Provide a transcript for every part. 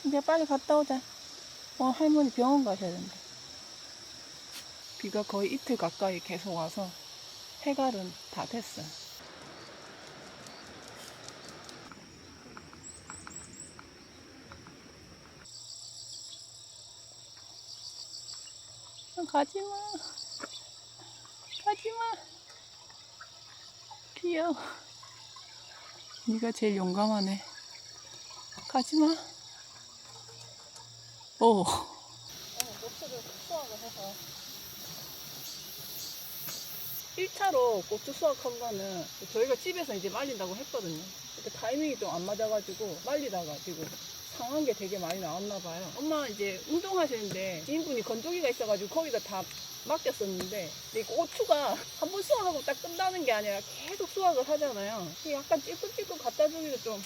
이제 빨리 갔다 오자. 할머니 병원 가셔야 된다. 비가 거의 이틀 가까이 계속 와서 해갈은 다 됐어. 가지마. 가지마. 귀여워. 네가 제일 용감하네. 가지마. 고추를 수확을 해서 1차로 고추 수확한 거는 저희가 집에서 이제 말린다고 했거든요. 근데 타이밍이 좀 안 맞아가지고 말리다가 지금 상한 게 되게 많이 나왔나 봐요. 엄마 이제 운동하시는데 지인분이 건조기가 있어가지고 거기다 다 맡겼었는데 이 고추가 한 번 수확하고 딱 끝나는 게 아니라 계속 수확을 하잖아요. 약간 찔끔찔끔 갖다 주기도 좀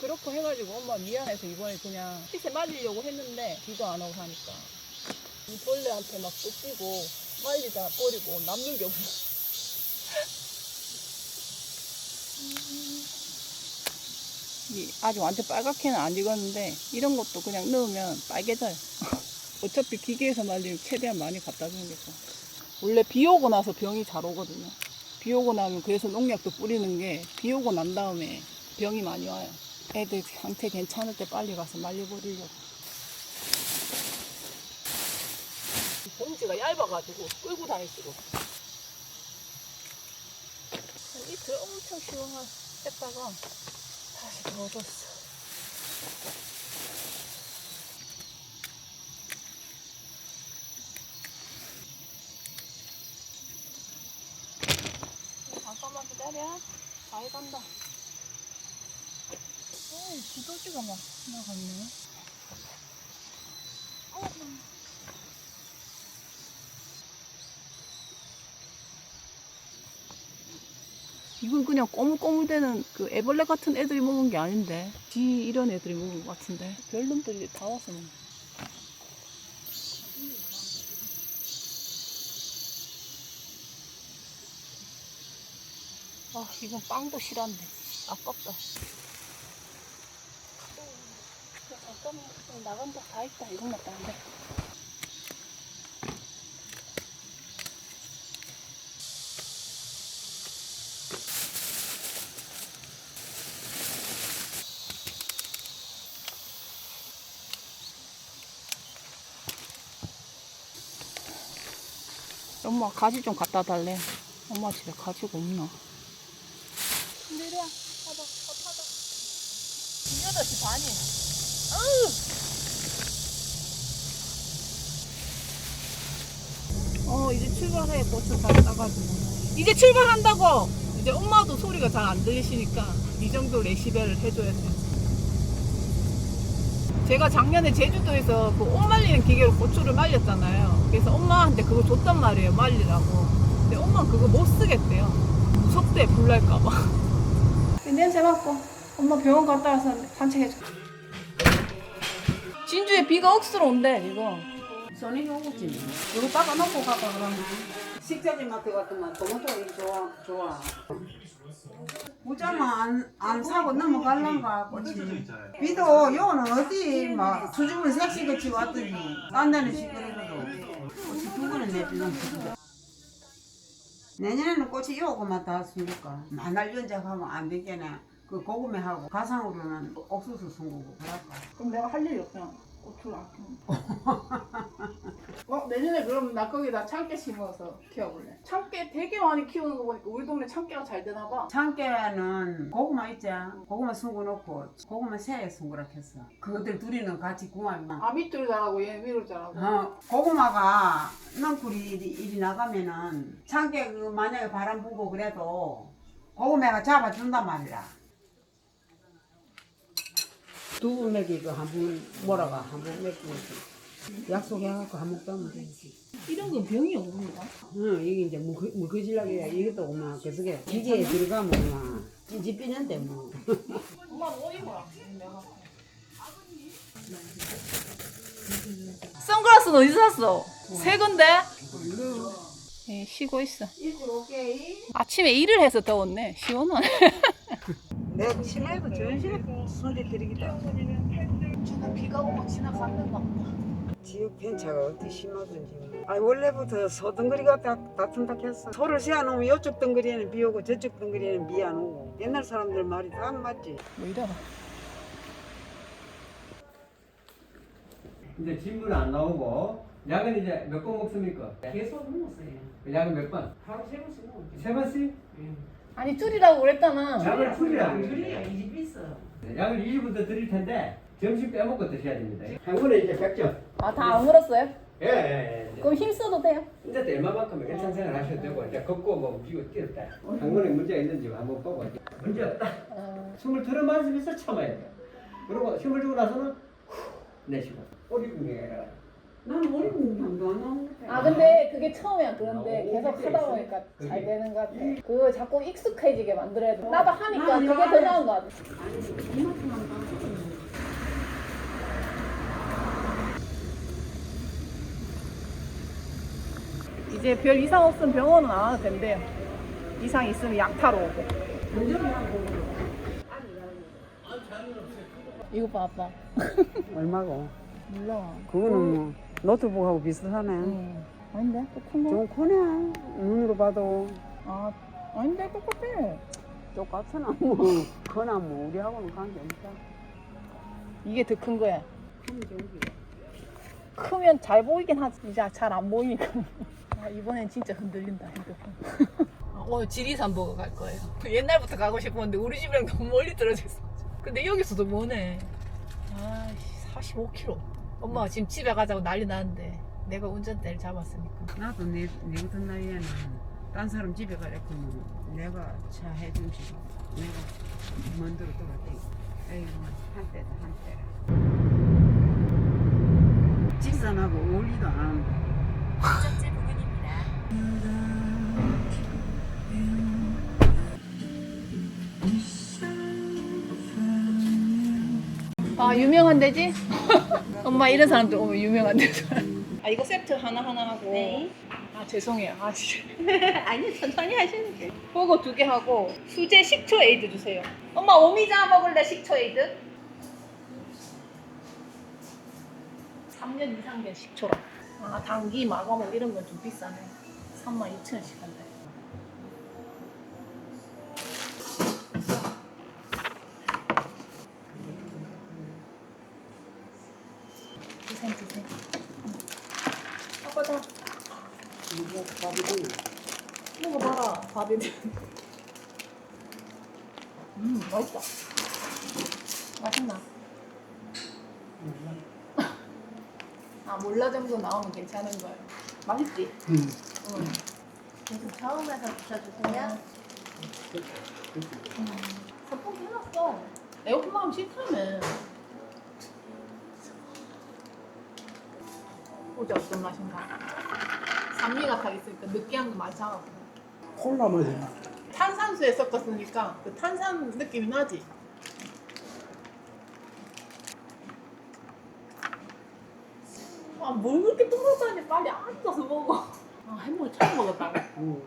그렇고 해가지고 엄마 미안해서 이번에 그냥 핏에 말리려고 했는데 비가 안 오고 하니까 이 벌레한테 막 뜯기고 말리다 버리고 남는 게 없어. 아직 완전 빨갛게는 안 익었는데 이런 것도 그냥 넣으면 빨개져요. 어차피 기계에서 말리면 최대한 많이 갖다 주는 게 좋아. 원래 비 오고 나서 병이 잘 오거든요. 비 오고 나면 그래서 농약도 뿌리는 게 비 오고 난 다음에 병이 많이 와요. 애들 상태 괜찮을 때 빨리 가서 말려버리려고. 봉지가 얇아가지고 끌고 다닐 수가 없어. 이틀 엄청 시원한 했다가 다시 더워졌어. 잠깐만 기다려. 잘 간다. 두더지가 막 나갔네. 이건 그냥 꼬물꼬물대는 그 애벌레 같은 애들이 먹은 게 아닌데 이런 애들이 먹은 것 같은데 별놈들이 다 와서 먹는. 이건 빵도 실한데 아깝다. 잠깐만 나간다. 다 있다. 이건 맞다. 안 돼. 엄마 가지 좀 갖다 달래. 엄마 집에 가지가 없나? 내려. 타봐. 타봐. 8시 반이. 이제 출발해. 고추 다 따가지고. 이제 출발한다고! 이제 엄마도 소리가 잘 안 들리시니까 이 정도 레시벨을 해줘야 돼. 제가 작년에 제주도에서 그 옷 말리는 기계로 고추를 말렸잖아요. 그래서 엄마한테 그거 줬단 말이에요. 말리라고. 근데 엄마는 그거 못 쓰겠대요. 무섭대. 불날까봐. 냄새 맡고 엄마 병원 갔다 와서 산책해줘. 진주에 비가 억수로 온대 이거. 손이 오겠지. 이거 닦아놓고 가봐 그러면. 식자재 마트 같으면 토마토 좋아. 모자만 안 사고 넘어갈란가 꽃이. 비도 요는 어디 막 수줍은 섹시같이 왔더니 딴 데는 시끄러워도 꽃이 두 번은 내비는. 내년에는 꽃이 요거만 다 심을까. 만날 연작하면 안 되겠네. 그 고구매하고 가상으로는 옥수수 숨고 그럴까. 그럼 내가 할 일이 없잖아. 고추를 아끼는. 내년에 그럼 나 거기다 참깨 심어서 키워볼래. 참깨 되게 많이 키우는 거 보니까 우리 동네 참깨가 잘 되나 봐. 참깨는 고구마 있지? 고구마 숨고 놓고 고구마 새에 숨고라 했어. 그것들 둘이는 같이 궁합이만. 밑으로 자라고 얘 위로 자라고. 고구마가 넝쿨이 이리 나가면은 참깨 그 만약에 바람 불고 그래도 고구마가 잡아준단 말이야. 두부 먹이고 한 번 몰아가 한 번 먹고 약속해갖고 한 번 떠면 되지. 이런 건 병이 없는 거야? 이게 이제 물거질라게 이것도 오마 그게 기계에 들어가면 오마 찌찌삐는데 뭐. 엄마는 뭐 입어라. 내가. 선글라스는 어디서 샀어? 새 건데? 네, 쉬고 있어. 일찍 올게. 아침에 일을 해서 더웠네. 시원하네. 내가 심해도 전실에 소리 들이기 때문에. 저는 비가 오고 지나갔는가 보다. 지역 편차가 어떻게 심하든지. 아 원래부터 소덩거리가 다툼닥했어. 소를 세워놓으면 이쪽 덩거리에는 비 오고 저쪽 덩거리에는 비 안 오고. 옛날 사람들 말이 다 맞지. 뭐 이래라. 이제 질문 안 나오고 약은 이제 몇 번 먹습니까? 계속 먹었어요. 약은 몇 번? 하루 세 번씩 먹었어요. 세 번씩? 아니 줄이라고 그랬잖아. 약을 줄이라고 줄이야 이집 있어. 약을 2주부터 드릴 텐데 점심 빼먹고 드셔야 됩니다. 한 번에 이제 100점. 아 다 안 물었어요? 예. 그럼 힘 써도 돼요? 이제 또 얼마만큼 일상생활 하셔도 되고 이제 걷고 뭐 움직이고 뛰었다. 한 번에 문제가 있는지 한번 보고 문제 없다. 숨을 들어마시면서 참아야 돼. 그리고 힘을 주고 나서는 후 내쉬고 꼬리 gung해라. 난 머리 공장도 안 나온 것 같아. 아 근데 그게 처음이야. 그런데 오, 계속 그게 하다 있어? 보니까 그게. 잘 되는 것 같아. 그거 자꾸 익숙해지게 만들어야 돼. 나도 하니까 나는 그게 더 이거 나은 것 같아. 아니 이만큼만 다. 이제 별 이상 없으면 병원은 안 와도 된대요. 이상 있으면 약 타러 오고. 이거 봐 아빠. 얼마고? 몰라. 그거는 뭐 노트북하고 비슷하네. 아닌데? 똑같네. 좀 크네. 눈으로 봐도 아 아닌데 똑같아. 똑같으나 뭐 그나 뭐 우리하고는 관계 없다. 이게 더 큰 거야. 크면 좋지. 크면 잘 보이긴 하지. 이제 잘 안 보이니까. 아, 이번엔 진짜 흔들린다 핸드폰. 오늘 지리산 보고 갈 거예요. 옛날부터 가고 싶었는데 우리 집이랑 너무 멀리 떨어져 있어. 근데 여기서도 머네. 아 45km. 엄마가 지금 집에 가자고 난리 나는데 내가 운전대를 잡았으니까. 나도 내 같은 나이에는 딴 사람 집에 가랬구면 내가 차 해줌시고 내가 먼저로 돌아다니고 에이 뭐 한때다 한때라. 집산하고 어울리도 안 한다. 아 유명한 데지? 엄마 이런 사람들 오면 유명한 데서. 아 이거 세트 하나 하고. 네. 아 죄송해요. 아 진짜. 아니 천천히 하시는 게. 버거 2개 하고 수제 식초 에이드 주세요. 엄마 오미자 먹을래 식초 에이드? 3년 이상 된 식초라. 아 당기 마가목 이런 건 좀 비싸네. 32,000원씩 한대. 드세요. 아빠 자 이거 밥이 먹어봐라. 밥이 맛있다. 맛있나? 아 몰라 정도 나오면 괜찮은 거예요. 맛있지? 지금 처음에서 드셔주세요. 선풍기 해놨어. 에어컨 하면 싫다며. 보자 어떤 맛인가. 산미가 다 있으니까 느끼한 거 많이 잡아. 콜라 맛이야. 탄산수에 섞었으니까 그 탄산 느낌이 나지. 아 뭘 그렇게 뚱뚱하니 빨리 앉아서 먹어. 아 햄버거 처음 먹었다고.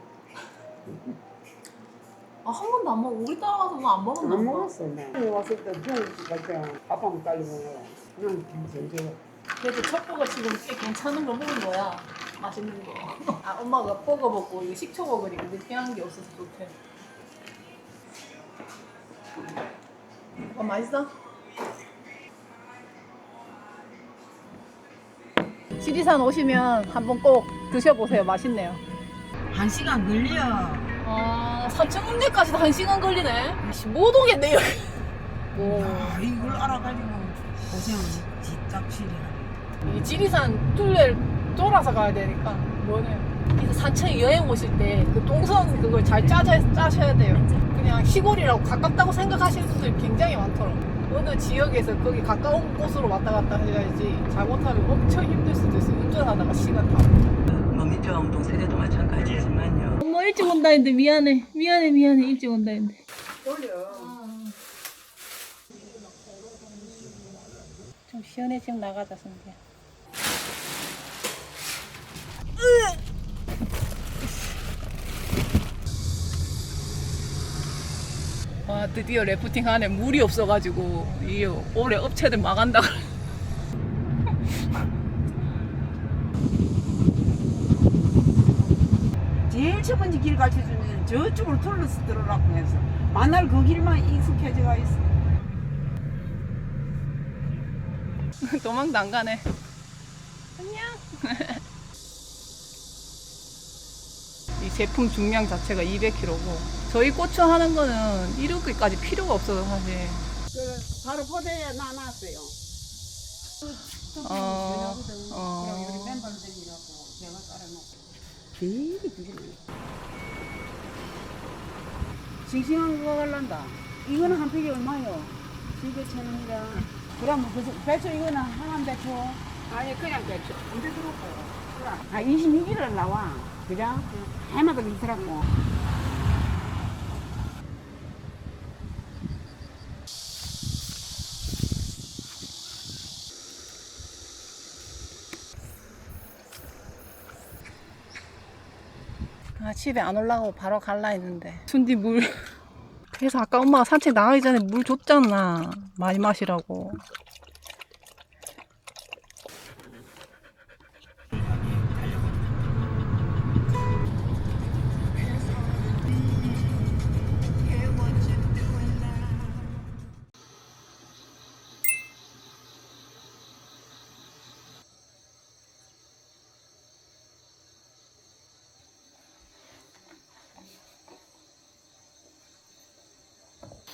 아 한 번도 안 먹어. 우리 따라가서 뭐 안 먹었나 안 봐. 먹었어 나. 왔을 때 중국집 갈때 밥하면 딸리고 먹어. 그냥 김치전. 그래도 첫 버거 지금 꽤 괜찮은 거 먹은 거야. 맛있는 거. 아 엄마가 버거 먹고 이거 식초 먹으니까 느끼한 게 없어서 좋대. 맛있어? 지리산 오시면 한번 꼭 드셔보세요. 맛있네요. 1시간 걸려. 아, 산청읍내까지도 1시간 걸리네. 못 오겠네, 여기. 오. 아, 이걸 알아가지고 고생 뒤딱실이야. 이 지리산 툴레를 돌아서 가야 되니까 뭐네. 이제 산청에 여행 오실 때 그 동선 그걸 잘 짜셔야 돼요. 그냥 시골이라고 가깝다고 생각하시는 분들이 굉장히 많더라고요. 어느 지역에서 거기 가까운 곳으로 왔다 갔다 해야지 잘못하면 엄청 힘들 수도 있어요. 운전하다가 시간 다. 민주화운동 세대도 마찬가지지만요. 엄마 일찍 온다 했는데 미안해 일찍 온다 했는데. 돌려. 좀 시원해지면 나가자 선비야. 와, 드디어 래프팅 안에 물이 없어가지고 이게 올해 업체들 망한다. 제일 첫 번째 길 가르쳐주는 저쪽으로 툴러스 들어라고 해서 만날 그 길만 익숙해져가 있어. 도망도 안 가네. 안녕. 이 제품 중량 자체가 200kg고 저희 고추 하는 거는 이렇게까지 필요가 없어서 사실. 바로 포대에 놔놨어요. 그럼 우리 멤버들이라고 제가 따라놓고. 되게 부지런해. 싱싱한 거 갈란다. 이거는 한 팩이 얼마요? 7,000원이라. 그러면 배추 이거는 하얀 배추? 아니 그냥 배추. 언제 들어올까요? 아 26일을 나와. 그죠? 해마다 비슷하고. 아, 집에 안 올라가고 바로 갈라 했는데 순디 물. 그래서 아까 엄마가 산책 나가기 전에 물 줬잖아. 많이 마시라고.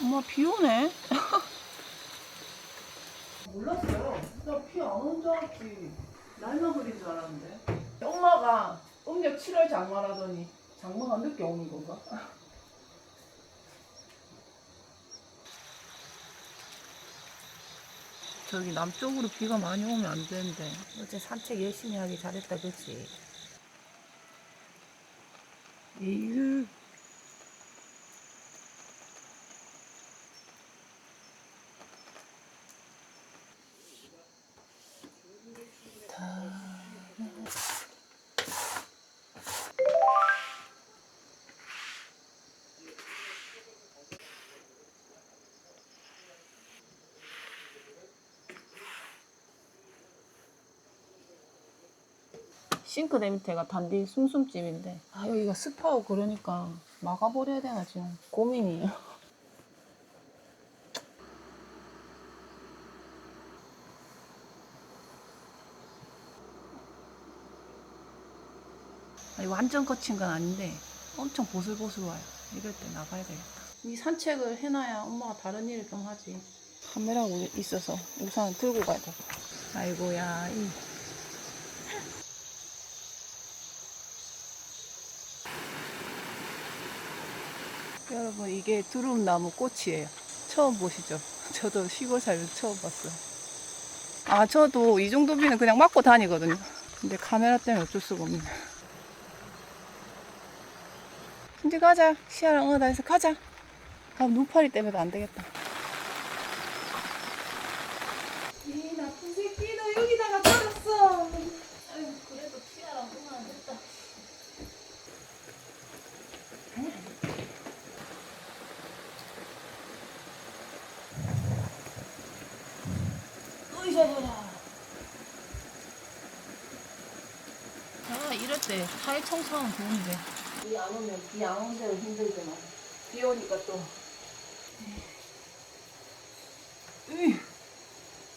엄마 비 오네. 몰랐어요. 나 비 안 온 줄 알았지. 날만 그린 줄 알았는데. 엄마가 음력 7월 장마라더니 장마가 늦게 오는 건가? 저기 남쪽으로 비가 많이 오면 안 되는데. 어제 산책 열심히 하기 잘했다, 그치? 에휴. 싱크대 밑에가 단디 숭숭집인데 아 여기가 습하고 그러니까 막아버려야 되나 지금 고민이에요. 아니, 완전 거친 건 아닌데 엄청 보슬보슬 와요. 이럴 때 나가야 되겠다. 이 산책을 해놔야 엄마가 다른 일을 좀 하지. 카메라가 있어서 우산 들고 가야 돼. 아이고야 이. 여러분 이게 두릅나무 꽃이에요. 처음 보시죠? 저도 시골 살면서 처음 봤어요. 아 저도 이 정도 비는 그냥 맞고 다니거든요. 근데 카메라 때문에 어쩔 수가 없네. 이제 가자. 시아랑 다 해서 가자. 아 눈파리 때문에 안 되겠다. 이 나쁜 새끼 너 여기다가 떨었어. 아유 그래도 시아랑 응안 됐다. 아 이럴 때 타일 청소하면 좋은데 비 안 오면 비 안 오는 대로 힘들지만 비 오니까 또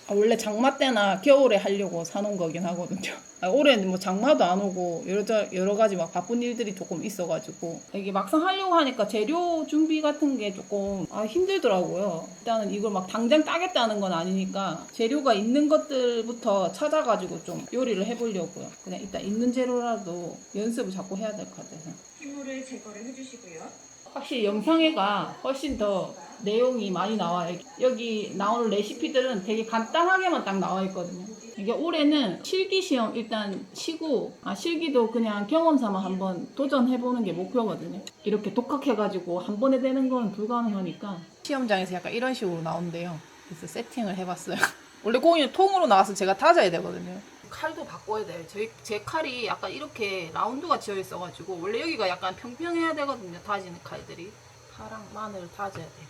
아, 원래 장마 때나 겨울에 하려고 사놓은 거긴 하거든요. 아, 올해는 뭐 장마도 안 오고 여러 가지 막 바쁜 일들이 조금 있어가지고 이게 막상 하려고 하니까 재료 준비 같은 게 조금 힘들더라고요. 일단은 이걸 막 당장 따겠다는 건 아니니까 재료가 있는 것들부터 찾아가지고 좀 요리를 해보려고요. 그냥 일단 있는 재료라도 연습을 자꾸 해야 될 것 같아서. 식물을 제거를 해주시고요. 확실히 영상에가 훨씬 더 내용이 많이 나와요. 여기 나오는 레시피들은 되게 간단하게만 딱 나와 있거든요. 이게 올해는 실기 시험 일단 치고 실기도 그냥 경험 삼아 한번 도전해보는 게 목표거든요. 이렇게 독학해가지고 한 번에 되는 건 불가능하니까 시험장에서 약간 이런 식으로 나온대요. 그래서 세팅을 해봤어요. 원래 공이 통으로 나와서 제가 다져야 되거든요. 칼도 바꿔야 돼요. 제 칼이 약간 이렇게 라운드가 지어 있어가지고 원래 여기가 약간 평평해야 되거든요. 다지는 칼들이. 파랑 마늘 다져야 돼요.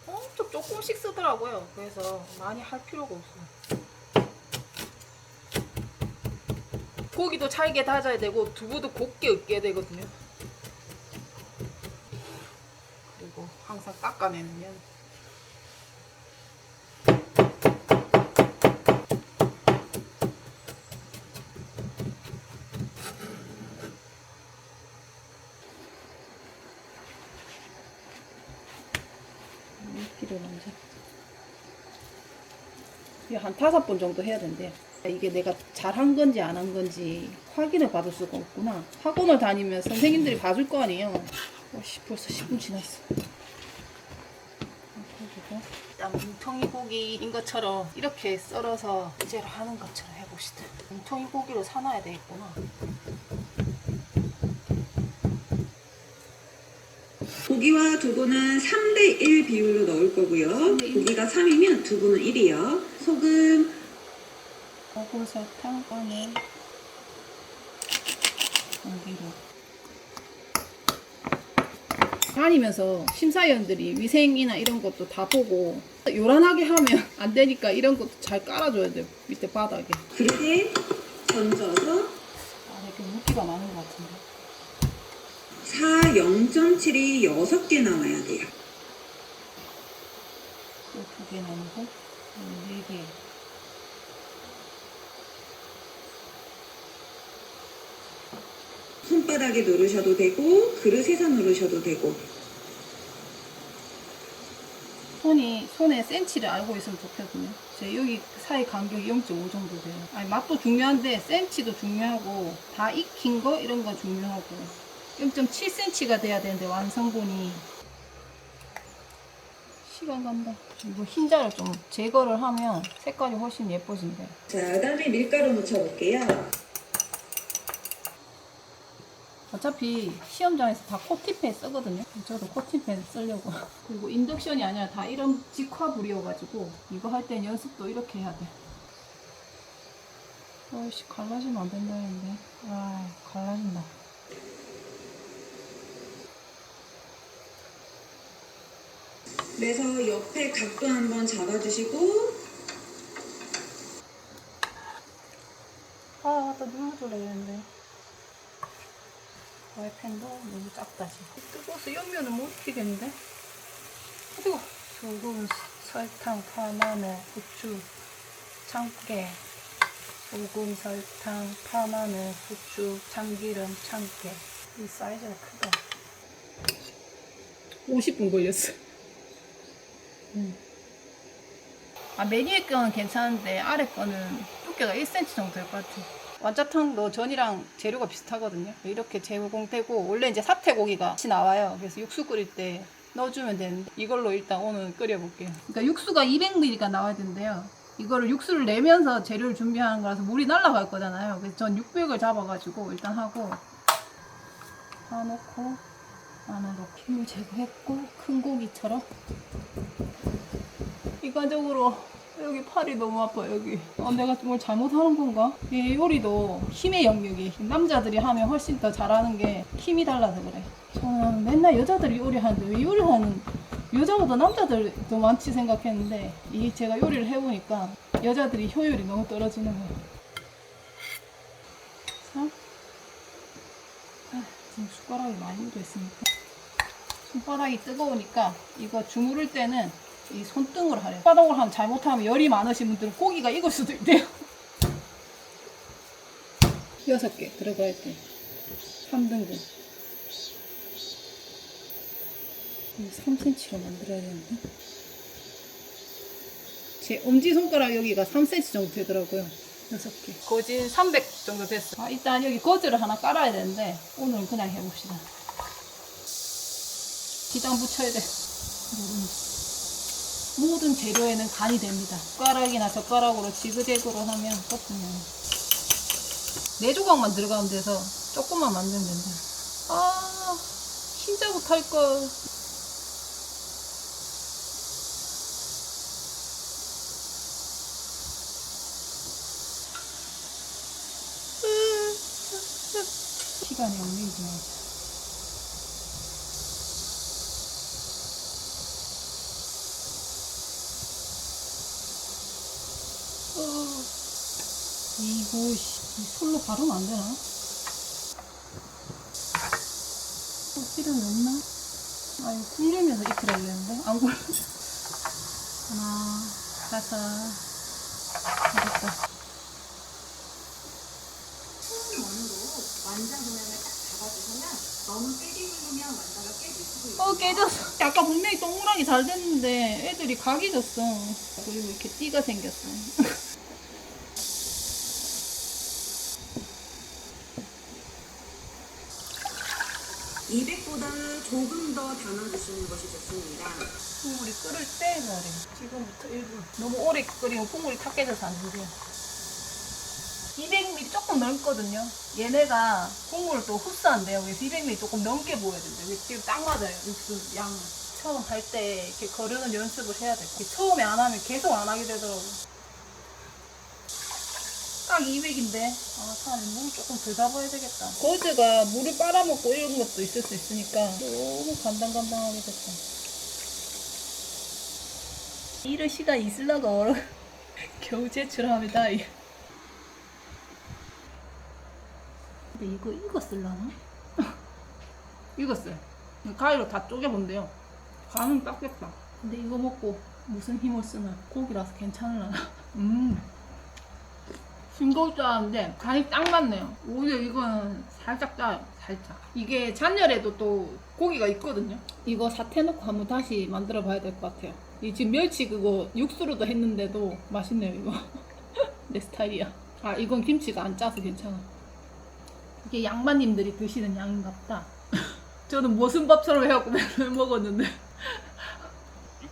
엄청 조금씩 쓰더라고요. 그래서 많이 할 필요가 없어요. 고기도 잘게 다져야 되고 두부도 곱게 으깨야 되거든요. 그리고 항상 깎아내는 면. 물기를 먼저. 이게 한 5번 정도 해야 된대요. 이게 내가 잘한 건지 안 한 건지 확인을 받을 수가 없구나. 학원을 다니면 선생님들이 봐줄 거 아니에요. 벌써 10분 지났어. 일단 뭉텅이 고기인 것처럼 이렇게 썰어서 이제로 하는 것처럼 해봅시다. 뭉텅이 고기를 사놔야 되겠구나. 고기와 두부는 3대1 비율로 넣을 거고요. 고기가 3이면 두부는 1이요. 소금, 소금, 설탕, 마늘, 공기로. 다니면서 심사위원들이 위생이나 이런 것도 다 보고 요란하게 하면 안 되니까 이런 것도 잘 깔아줘야 돼요. 밑에 바닥에. 그릇에 던져서 이렇게 물기가 많은 것 같은데. 4, 0.7이 6개 나와야 돼요. 또 2개 나누고 4개. 손바닥에 누르셔도 되고 그릇에서 누르셔도 되고. 손에 센치를 알고 있으면 좋거든요. 제 여기 사이 간격이 0.5 정도 돼요. 아니, 맛도 중요한데 센치도 중요하고 다 익힌 거 이런 거 중요하고 0.7cm가 돼야 되는데 완성본이 시간 간다. 이거 흰자를 좀 제거를 하면 색깔이 훨씬 예뻐진대요. 자, 다음에 밀가루 묻혀볼게요. 어차피 시험장에서 다 코팅팬 쓰거든요. 저도 코팅팬 쓰려고. 그리고 인덕션이 아니라 다 이런 직화불이어가지고 이거 할 땐 연습도 이렇게 해야 돼. 어이씨, 갈라지면 안 된다 했는데. 아, 갈라진다. 그래서 옆에 각도 한번 잡아주시고 아, 또 눌러줄래 했는데. 와이팬도 너무 작다 지금. 뜨거워서 옆면은 못 익히겠는데? 뜨거워. 소금, 설탕, 파, 마늘, 후추, 참깨. 소금, 설탕, 파, 마늘, 후추, 참기름, 참깨. 이 사이즈가 크다. 50분 걸렸어. 맨 위에 거는 괜찮은데 아래 거는 두께가 1cm 정도 될 것 같아. 완자탕도 전이랑 재료가 비슷하거든요. 이렇게 제공되고 원래 이제 사태고기가 같이 나와요. 그래서 육수 끓일 때 넣어주면 되는데 이걸로 일단 오늘 끓여볼게요. 그러니까 육수가 200ml가 나와야 된대요. 이거를 육수를 내면서 재료를 준비하는 거라서 물이 날아갈 거잖아요. 그래서 전 600을 잡아가지고 일단 하고 다 넣고 안으로 김을 제거했고 큰 고기처럼 이관적으로 여기 팔이 너무 아파. 여기 내가 뭘 잘못하는 건가? 이 요리도 힘의 영역이 남자들이 하면 훨씬 더 잘하는 게 힘이 달라서 그래. 저는 맨날 여자들이 요리하는데 왜 요리하는 여자보다 남자들 더 많지 생각했는데 이 제가 요리를 해보니까 여자들이 효율이 너무 떨어지는 거예요. 지금 숟가락이 많이 묻어있으니까 손바닥이 뜨거우니까 이거 주무를 때는 이 손등으로 하래요. 손바닥으로 하면 잘못하면 열이 많으신 분들은 고기가 익을 수도 있대요. 6개 들어갈 때 3등분 3cm로 만들어야 되는데 제 엄지손가락 여기가 3cm 정도 되더라고요. 6개 거진 300 정도 됐어. 일단 여기 거즈를 하나 깔아야 되는데 오늘은 그냥 해봅시다. 기장 붙여야 돼. 모든 재료에는 간이 됩니다. 숟가락이나 젓가락으로 지그재그로 하면 섞으면 4조각만 들어가면 돼서 조금만 만들면 된다. 아, 흰자부터 할걸. 시간이 얽매이지 말자. 오이씨, 손로 바르면 안 되나? 기름이 없나? 아, 이거 굴리면서 익히라고 했는데? 안 굴려. 하나, 살살. 됐다. 깨졌어. 아까 분명히 동그랗게 잘 됐는데 애들이 각이 졌어. 그리고 이렇게 띠가 생겼어. 200보다 조금 더 담아주시는 것이 좋습니다. 국물이 끓을 때 말이야. 지금부터 1분. 너무 오래 끓이면 국물이 탁 깨져서 안 되려. 200ml 조금 넘거든요. 얘네가 국물을 또 흡수한대요. 그래서 200ml 조금 넘게 부어야 된대요. 지금 딱 맞아요. 육수 양은. 처음 할 때 이렇게 거르는 연습을 해야 돼. 처음에 안 하면 계속 안 하게 되더라고. 딱 200인데 차라리 물 조금 더 잡아야 되겠다. 거즈가 물을 빨아먹고 이런 것도 있을 수 있으니까 너무 간당간당하게 됐다. 이럴 시간 있으려고 얼어 겨우 제출합니다. 근데 이거 익었을라나? 익었어요. 가위로 다 쪼개본대요. 간은 닦겠다. 근데 이거 먹고 무슨 힘을 쓰나? 고기라서 괜찮을라나? 싱거울 줄 알았는데 간이 딱 맞네요. 오히려 이거는 살짝 짜요. 살짝. 이게 잔열에도 또 고기가 있거든요. 이거 사태 넣고 한번 다시 만들어 봐야 될 것 같아요. 이 지금 멸치 그거 육수로도 했는데도 맛있네요 이거. 내 스타일이야. 아 이건 김치가 안 짜서 괜찮아. 이게 양반님들이 드시는 양인가 보다. 저는 모순밥처럼 해갖고 맨날 먹었는데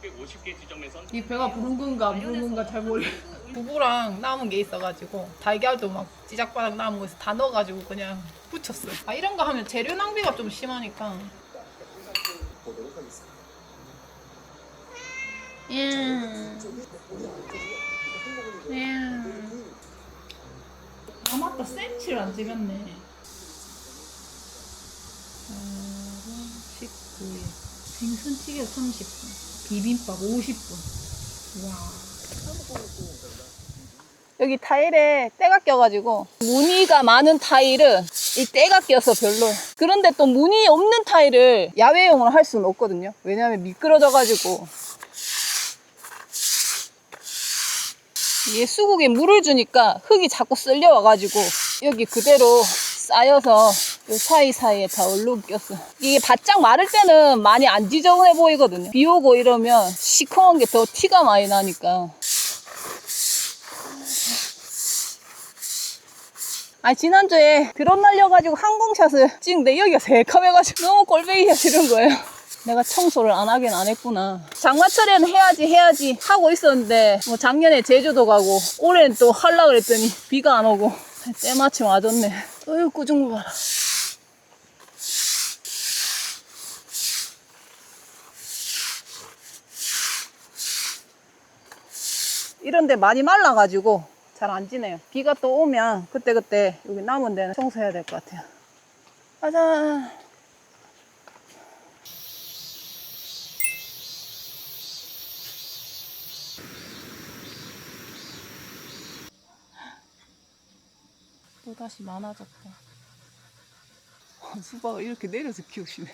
650개 지점에선 이 배가 부른 건가 안 부른 건가 잘 모르겠어요. 두부랑 남은 게 있어가지고 달걀도 막 찌작바닥 남은 거 있어 다 넣어가지고 그냥 부쳤어요. 아 이런 거 하면 재료 낭비가 좀 심하니까. 아 맞다 센치를 안 찍었네. 19일 생선찌개 30분 비빔밥 50분. 와. 여기 타일에 때가 껴가지고 무늬가 많은 타일은 이 때가 껴서 별로. 그런데 또 무늬 없는 타일을 야외용으로 할 수는 없거든요. 왜냐면 미끄러져가지고. 이게 수국에 물을 주니까 흙이 자꾸 쓸려와가지고 여기 그대로 쌓여서 이 사이사이에 다 얼룩 꼈어. 이게 바짝 마를 때는 많이 안 지저분해 보이거든요. 비 오고 이러면 시커먼 게 더 티가 많이 나니까. 아니 지난주에 드론 날려가지고 항공샷을 찍는데 여기가 새카매가지고 너무 꼴배기가 싫은 거예요. 내가 청소를 안 하긴 안 했구나. 장마철에는 해야지 하고 있었는데 뭐 작년에 제주도 가고 올해는 또 하려고 그랬더니 비가 안 오고 때마침 와줬네. 어휴 꾸중 거 봐라. 이런데 많이 말라가지고 잘 안 지네요. 비가 또 오면 그때그때 여기 남은 데는 청소해야 될 것 같아요. 가자. 또다시 많아졌다. 수박을 이렇게 내려서 키우시네.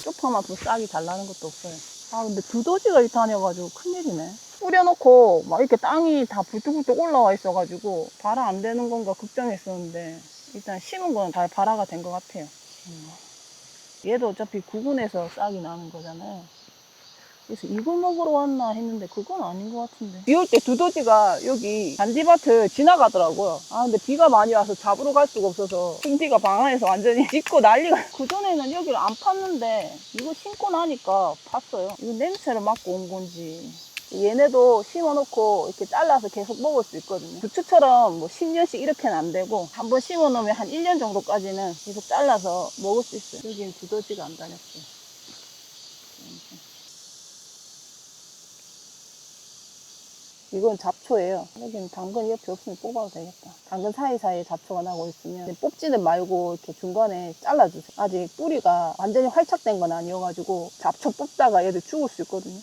쪽파만큼 싹이 잘 나는 것도 없어요. 아 근데 두더지가 이 다녀가지고 큰일이네. 뿌려놓고 막 이렇게 땅이 다 불뚝불뚝 올라와 있어가지고 발화 안 되는 건가 걱정했었는데 일단 심은 거는 잘 발화가 된 것 같아요. 얘도 어차피 구근에서 싹이 나는 거잖아요. 그래서 이거 먹으러 왔나 했는데 그건 아닌 것 같은데. 비 올 때 두더지가 여기 잔디밭을 지나가더라고요. 아 근데 비가 많이 와서 잡으러 갈 수가 없어서 พึ่디가 방 안에서 완전히 짖고 난리가. 그전에는 여기를 안 팠는데 이거 심고 나니까 팠어요. 이거 냄새를 맡고 온 건지. 얘네도 심어놓고 이렇게 잘라서 계속 먹을 수 있거든요. 부추처럼 뭐 10년씩 이렇게는 안 되고 한번 심어놓으면 한 1년 정도까지는 계속 잘라서 먹을 수 있어요. 여기는 두더지가 안 다녔어요. 이건 잡초예요. 여기는 당근 옆에 없으면 뽑아도 되겠다. 당근 사이사이에 잡초가 나고 있으면 뽑지는 말고 이렇게 중간에 잘라주세요. 아직 뿌리가 완전히 활착된 건 아니어가지고 잡초 뽑다가 얘들 죽을 수 있거든요.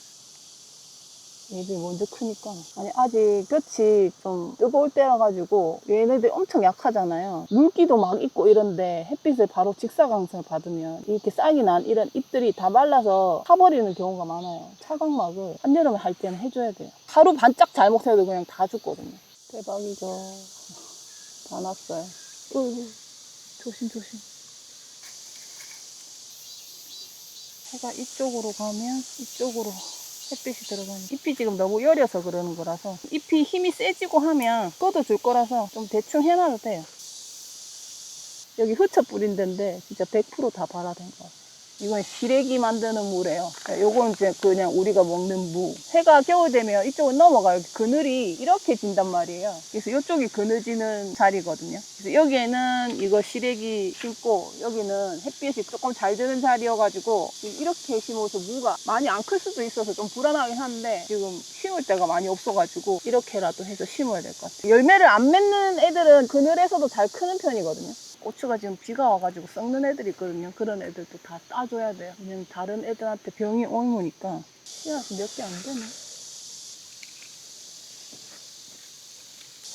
얘들이 먼저 크니까. 아니, 아직 볕이 좀 뜨거울 때라 가지고 얘네들이 엄청 약하잖아요. 물기도 막 있고 이런데 햇빛을 바로 직사광선을 받으면 이렇게 싹이 난 이런 잎들이 다 말라서 타버리는 경우가 많아요. 차광막을 한여름에 할 때는 해줘야 돼요. 하루 반짝 잘못해도 그냥 다 죽거든요. 대박이죠. 다 났어요. 조심. 해가 이쪽으로 가면 이쪽으로 햇빛이 들어가는. 잎이 지금 너무 여려서 그러는 거라서 잎이 힘이 세지고 하면 뻗어줄 거라서 좀 대충 해놔도 돼요. 여기 흩어 뿌린 데인데 진짜 100% 다 발화된 거 같아요. 이건 시래기 만드는 무래요. 요건 이제 그냥 우리가 먹는 무. 해가 겨울 되면 이쪽은 넘어가요. 그늘이 이렇게 진단 말이에요. 그래서 이쪽이 그늘지는 자리거든요. 그래서 여기에는 이거 시래기 심고 여기는 햇빛이 조금 잘 드는 자리여가지고 이렇게 심어서 무가 많이 안 클 수도 있어서 좀 불안하긴 한데 지금 심을 데가 많이 없어가지고 이렇게라도 해서 심어야 될 것 같아요. 열매를 안 맺는 애들은 그늘에서도 잘 크는 편이거든요. 고추가 지금 비가 와가지고 썩는 애들이 있거든요. 그런 애들도 다 따줘야 돼요. 왜냐면 다른 애들한테 병이 옮으니까. 씨앗이 몇 개 안 되네.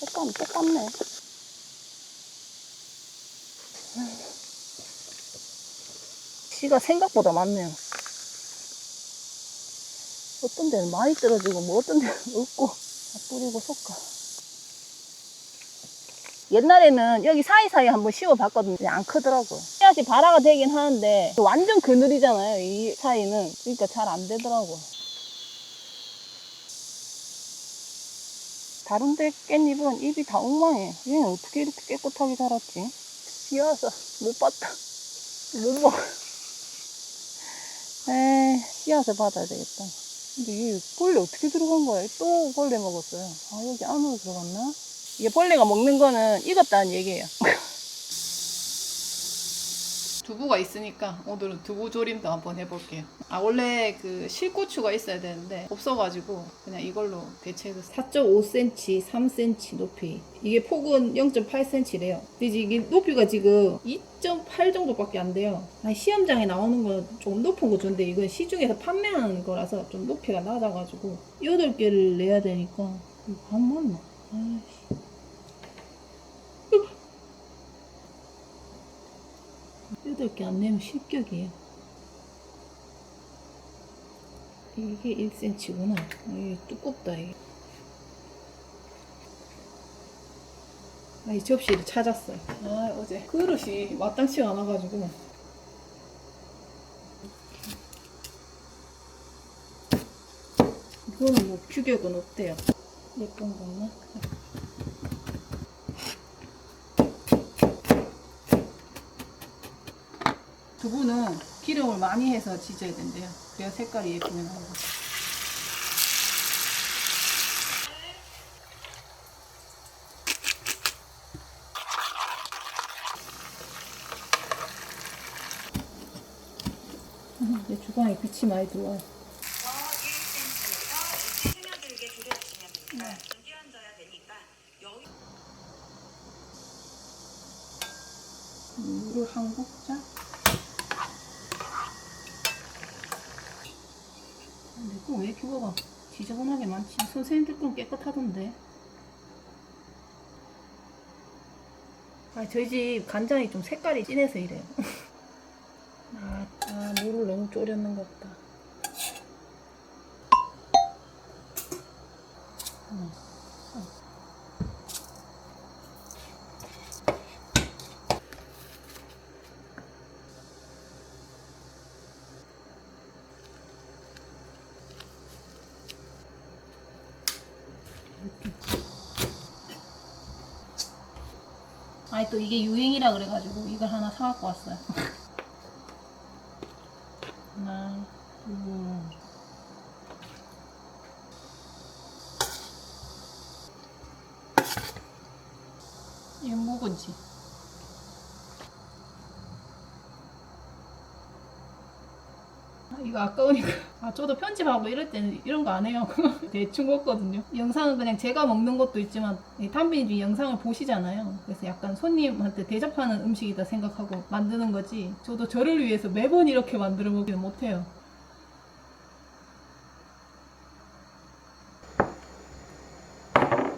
색감이 똑같네. 씨가 생각보다 많네요. 어떤 데는 많이 떨어지고 뭐 어떤 데는 없고 다 뿌리고 섞어. 옛날에는 여기 사이사이 한번 씌워봤거든요. 안 크더라고요. 씨앗이 발화가 되긴 하는데 완전 그늘이잖아요. 이 사이는. 그러니까 잘 안 되더라고요. 다른 데 깻잎은 잎이 다 엉망해. 얘는 어떻게 이렇게 깨끗하게 자랐지? 씨앗을 못 봤다. 못 먹어. 에이, 씨앗을 받아야 되겠다. 근데 이게 벌레 어떻게 들어간 거야? 또 벌레 먹었어요. 아, 여기 안으로 들어갔나? 이게 벌레가 먹는 거는 익었다는 얘기예요. 두부가 있으니까 오늘은 두부 조림도 한번 해볼게요. 아, 원래 그 실고추가 있어야 되는데 없어가지고 그냥 이걸로 대체해서 4.5cm, 3cm 높이. 이게 폭은 0.8cm래요. 근데 이게 높이가 지금 2.8 정도밖에 안 돼요. 아니, 시험장에 나오는 건 좀 높은 거 좋은데 이건 시중에서 판매하는 거라서 좀 높이가 낮아가지고 8개를 내야 되니까 이거 안 맞나? 아이씨. 8개 안 내면 실격이에요. 이게 1cm구나. 이게 두껍다, 이게. 아, 이 접시를 찾았어요. 아, 어제 그릇이 마땅치가 않아가지고. 이거는 뭐 규격은 없대요. 예쁜 거나. 두부는 기름을 많이 해서 지져야 된대요. 그래야 색깔이 예쁘게 나오고. 내 주방에 빛이 많이 들어와요. 스며들게 졸여주시면 됩니다. 끼얹어야 되니까 여기 물을 한 국자. 내 거 왜 이렇게 먹어? 지저분하게 많지? 선생님들 건 깨끗하던데. 아, 저희 집 간장이 좀 색깔이 진해서 이래요. 물을 너무 졸였는 것 같다. 아니, 또 이게 유행이라 그래가지고 이걸 하나 사갖고 왔어요. 하나, 둘. 이건 묵은지. 이거 아까우니까. 저도 편집하고 이럴 때는 이런 거 안 해요. 대충 먹거든요. 영상은 그냥 제가 먹는 것도 있지만 탐빈이 영상을 보시잖아요. 그래서 약간 손님한테 대접하는 음식이다 생각하고 만드는 거지. 저도 저를 위해서 매번 이렇게 만들어 먹지는 못해요.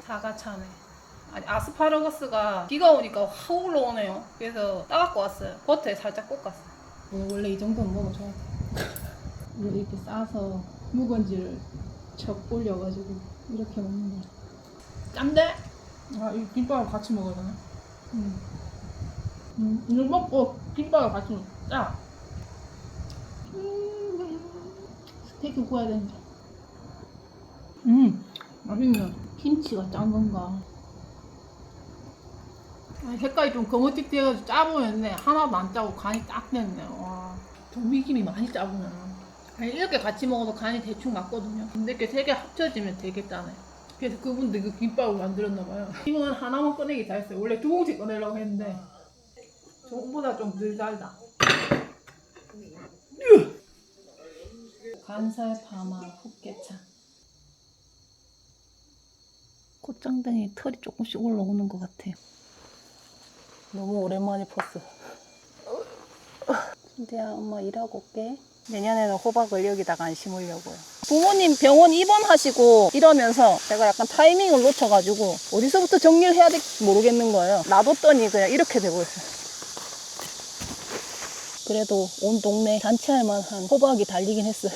사과참외. 아니, 아스파라거스가 비가 오니까 확 올라오네요. 그래서 따갖고 왔어요. 버터에 살짝 볶았어요. 원래 이 정도는 먹어줘야 돼. 이렇게 싸서 묵은지를 척 올려가지고 이렇게 먹는 거야. 짠데? 이 김밥을 같이 먹어야 되나? 이거 먹고 김밥을 같이 먹자. 짜. 스테이크 구워야 되는데. 맛있네. 김치가 짠 건가? 색깔이 좀 거뭇틱해가지고 짜 보였는데 하나도 안 짜고 간이 딱 됐네. 와, 도미김이 많이 짜구나. 아니, 이렇게 같이 먹어도 간이 대충 맞거든요. 근데 이렇게 세 개 합쳐지면 되게 짜네. 그래서 그분도 그 김밥을 만들었나봐요. 이건 하나만 꺼내기 잘했어요. 원래 2봉지 꺼내려고 했는데 저거보다 좀 덜 달다. 간살 파마 흑개차. 꽃장땡이 털이 조금씩 올라오는 것 같아요. 너무 오랜만에 포스. 진짜야, 엄마 일하고 올게. 내년에는 호박을 여기다가 안 심으려고요. 부모님 병원 입원하시고 이러면서 제가 약간 타이밍을 놓쳐가지고 어디서부터 정리를 해야 될지 모르겠는 거예요. 놔뒀더니 그냥 이렇게 되고 있어요. 그래도 온 동네 잔치할 만한 호박이 달리긴 했어요.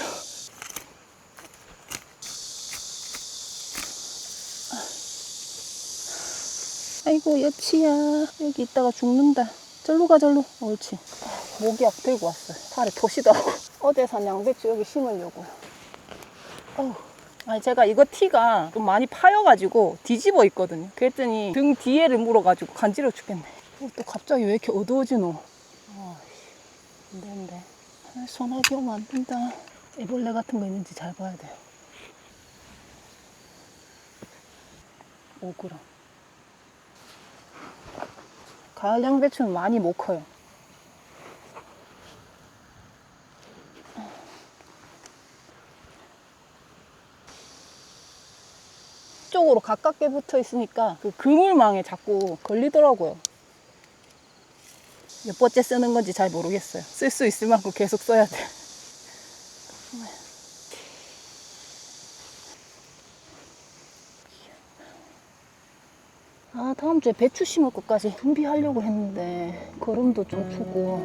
아이고 여치야, 여기 있다가 죽는다. 절로 가, 절로. 옳지. 모기약 들고 왔어요. 팔에 토시더라고. 어제 산 양배추 여기 심으려고요. 아니, 제가 이거 티가 좀 많이 파여가지고 뒤집어 있거든요. 그랬더니 등 뒤에를 물어가지고 간지러워 죽겠네. 또 갑자기 왜 이렇게 어두워지노? 안 되는데. 소나기 오면 안 된다. 애벌레 같은 거 있는지 잘 봐야 돼요. 5g. 가을 양배추는 많이 못 커요. 쪽으로 가깝게 붙어 있으니까 그 그물망에 자꾸 걸리더라고요. 몇 번째 쓰는 건지 잘 모르겠어요. 쓸 수 있을 만큼 계속 써야 돼. 다음 주에 배추 심을 것까지 준비하려고 했는데 걸음도 좀 추고